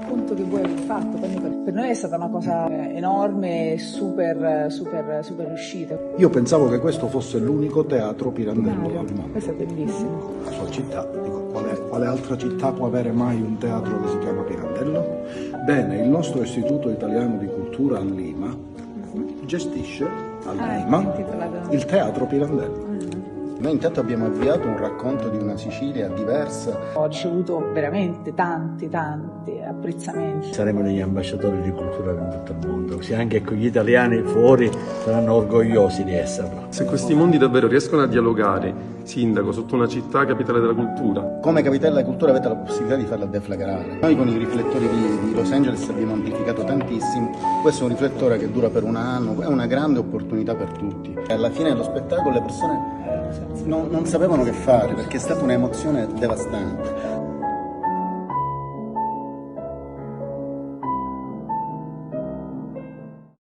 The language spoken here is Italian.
racconto che voi avete fatto. Per noi è stata una cosa enorme, super riuscita. Io pensavo che questo fosse l'unico teatro pirandello al mondo. Questo è bellissimo. La sua città, dico, quale altra città può avere mai un teatro che si chiama Pirandello? Bene, il nostro Istituto Italiano di Cultura a Lima gestisce a Lima il teatro Pirandello. Noi intanto abbiamo avviato un racconto di una Sicilia diversa. Ho ricevuto veramente tanti apprezzamenti. Saremo degli ambasciatori di cultura in tutto il mondo, così anche con gli italiani fuori saranno orgogliosi di esserlo. Se questi mondi davvero riescono a dialogare, sindaco, sotto una città capitale della cultura. Come capitale della cultura avete la possibilità di farla deflagrare. Noi con i riflettori di Los Angeles abbiamo amplificato tantissimo. Questo è un riflettore che dura per un anno, è una grande opportunità per tutti. Alla fine dello spettacolo le persone non sapevano che fare perché è stata un'emozione devastante.